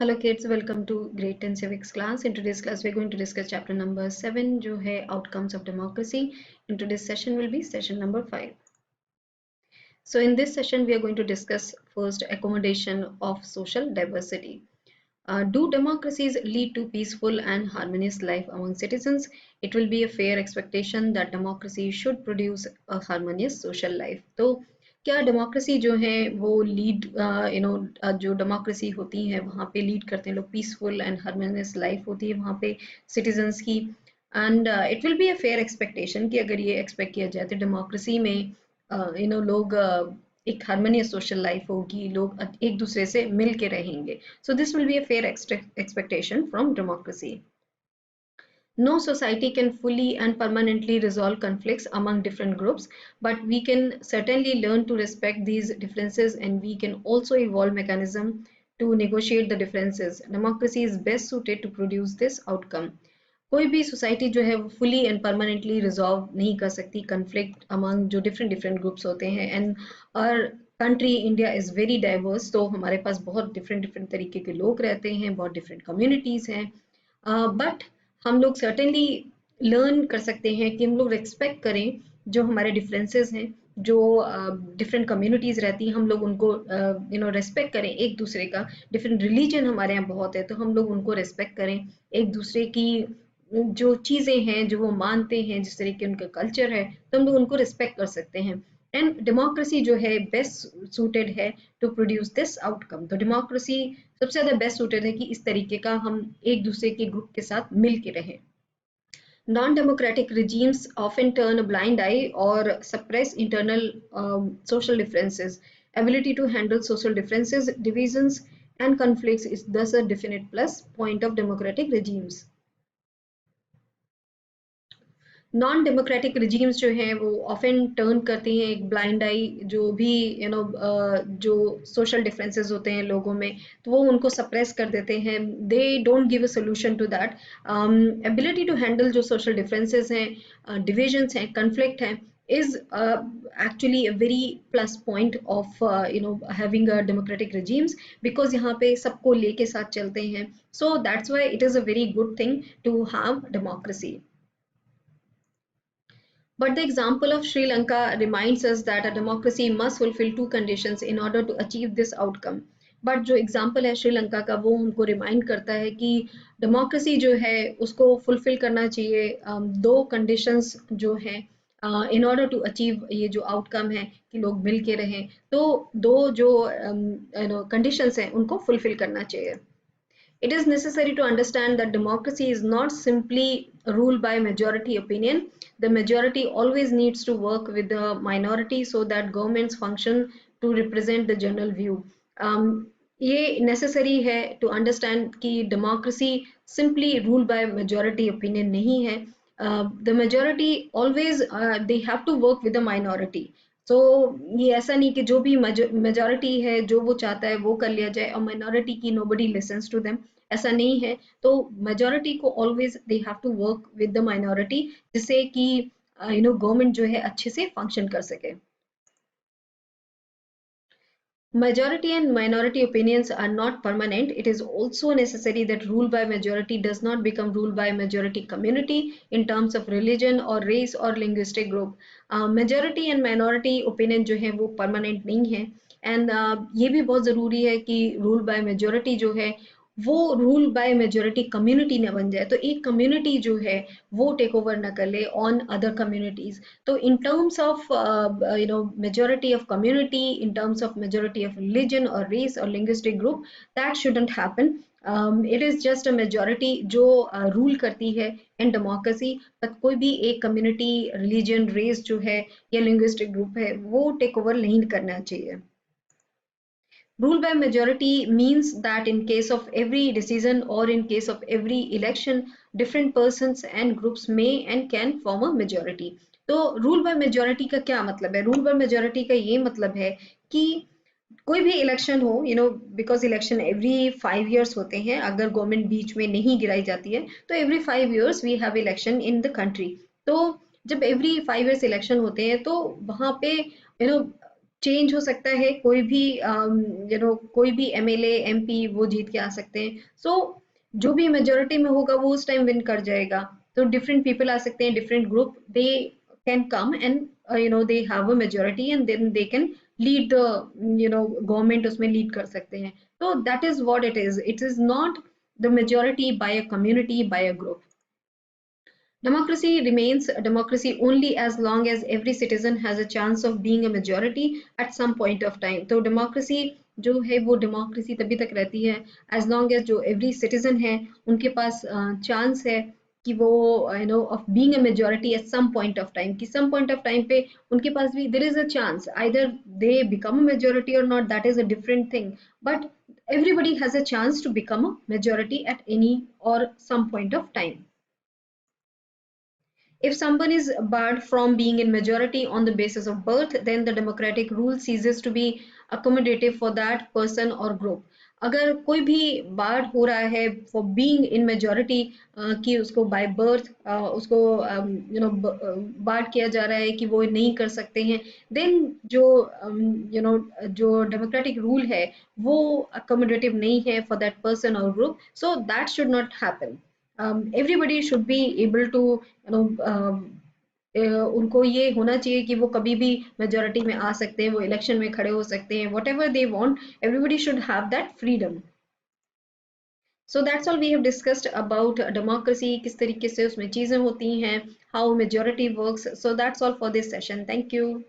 Hello kids, welcome to grade 10 civics class. In today's class we're going to discuss chapter number 7 जो है outcomes of democracy. In today's session will be session number 5. So in this session we are going to discuss first accommodation of social diversity. Do democracies lead to peaceful and harmonious life among citizens? It will be a fair expectation that democracy should produce a harmonious social life. तो क्या democracy जो है वो lead जो democracy होती है वहाँ पे लीड करते हैं लोग पीसफुल एंड हार्मोनियस लाइफ होती है वहाँ पे सिटीजन्स की and it will be a fair expectation कि अगर ये एक्सपेक्ट किया जाए तो डेमोक्रेसी में लोग एक हार्मोनियस सोशल लाइफ होगी लोग एक दूसरे से मिल के रहेंगे so this will be a fair expectation from democracy. No society can fully and permanently resolve conflicts among different groups, but we can certainly learn to respect these differences and we can also evolve mechanism to negotiate the differences. Democracy is best suited to produce this outcome. कोई भी society जो है वो fully and permanently resolve नहीं कर सकती conflict among जो different different groups होते हैं एंड और country India is very diverse तो हमारे पास बहुत डिफरेंट डिफरेंट तरीके के लोग रहते हैं बहुत डिफरेंट कम्युनिटीज़ हैं बट हम लोग सर्टेनली लर्न कर सकते हैं कि हम लोग रिस्पेक्ट करें जो हमारे डिफरेंसेस हैं जो डिफरेंट कम्युनिटीज़ रहती हैं हम लोग उनको रेस्पेक्ट करें एक दूसरे का डिफरेंट रिलीजन हमारे यहाँ बहुत है तो हम लोग उनको रेस्पेक्ट करें एक दूसरे की जो चीज़ें हैं जो वो मानते हैं जिस तरीके उनका कल्चर है तो हम लोग उनको रिस्पेक्ट कर सकते हैं एंड डेमोक्रेसी जो है बेस्ट सूटेड है टू प्रोड्यूस दिस आउटकम तो डेमोक्रेसी सबसे ज़्यादा बेस्ट सूटेड है कि इस तरीके का हम एक दूसरे के ग्रुप के साथ मिल के रहें. Non-democratic regimes often turn a blind eye or suppress internal social differences. Ability to handle social differences, divisions, and conflicts is thus a definite plus point of democratic regimes. Non democratic regimes जो हैं वो often turn करती हैं एक blind आई जो भी जो social differences होते हैं लोगों में तो वो उनको सप्रेस कर देते हैं they don't give a solution to that ability to handle जो सोशल डिफरेंसेस हैं डिविजन्स हैं कन्फ्लिक्ट हैं is actually a very plus point of having a democratic regimes because यहाँ पे सबको लेके साथ चलते हैं so that's why it is a very good thing to have democracy. But the example of Sri Lanka reminds us that a democracy must fulfill two conditions in order to achieve this outcome. But जो example है श्रीलंका का वो हमको remind करता है कि democracy जो है उसको fulfill करना चाहिए दो conditions जो हैं in order to achieve ये जो outcome है कि लोग मिल के रहें तो दो जो conditions हैं उनको fulfill करना चाहिए. It is necessary to understand that democracy is not simply ruled by majority opinion. The majority always needs to work with the minority so that governments function to represent the general view. ये necessary है to understand कि democracy simply ruled by majority opinion नहीं है. The majority always they have to work with the minority. So ये ऐसा नहीं कि जो भी majority है जो वो चाहता है वो कर लिया जाए और minority की nobody listens to them. ऐसा नहीं है तो मेजॉरिटी को always they have to work with the minority जिससे कि गवर्नमेंट जो है अच्छे से फंक्शन कर सके. Majority and minority opinions are not permanent. It is also necessary that rule by majority does not become rule by majority community in terms of religion or race or linguistic group. Majority and minority opinion जो है वो permanent नहीं है and ये भी बहुत ज़रूरी है कि rule by majority जो है वो रूल बाय मेजोरिटी कम्युनिटी न बन जाए तो एक कम्युनिटी जो है वो टेक ओवर न कर ले ऑन अदर कम्युनिटीज तो in terms of majority of community in terms of majority of religion और रेस और linguistic group that shouldn't happen. It is just a majority जो रूल करती है इन डेमोक्रेसी बट कोई भी एक कम्युनिटी रिलीजन रेस जो है या लिंग्विस्टिक ग्रुप है वो टेक ओवर नहीं करना चाहिए. Rule by majority means that in case of every decision or in case of every election, different persons and groups may and can form a majority. तो rule by majority का क्या मतलब है? Rule by majority का ये मतलब है कि कोई भी इलेक्शन हो बिकॉज इलेक्शन एवरी 5 years होते हैं अगर गवर्नमेंट बीच में नहीं गिराई जाती है तो every 5 years we have election in the country. तो जब एवरी 5 years इलेक्शन होते हैं तो वहाँ पे चेंज हो सकता है, कोई भी कोई भी एमएलए एमपी वो जीत के आ सकते हैं। सो जो भी मेजोरिटी में होगा वो उस टाइम विन कर जाएगा। तो डिफरेंट पीपल आ सकते हैं, different group, they can come and they have a majority and then they can lead the government, उसमें लीड कर सकते हैं। तो that is what it is not the majority by a community, by a group. Democracy remains a democracy only as long as every citizen has a chance of being a majority at some point of time. तो democracy जो है वो democracy तभी तक रहती है as long as जो every citizen है उनके पास chance है कि वो of being a majority at some point of time, कि some point of time पे उनके पास भी there is a chance, either they become a majority or not, that is a different thing, but everybody has a chance to become a majority at any or some point of time. If someone is barred from being in majority on the basis of birth, then the democratic rule ceases to be accommodative for that person or group. अगर कोई भी बार हो रहा है for being in majority, कि उसको by birth उसको बार किया जा रहा है कि वो नहीं कर सकते हैं, देन जो जो डेमोक्रेटिक रूल है वो अकोमोडेटिव नहीं है फॉर दैट पर्सन और group, so that should not happen. everybody should be able to उनको ये होना चाहिए कि वो कभी भी मेजोरिटी में आ सकते हैं, वो इलेक्शन में खड़े हो सकते हैं, whatever they want, everybody should have that freedom. So that's all we have discussed about democracy, किस तरीके से उसमें चीजें होती हैं, how majority works. So that's all for this session, thank you.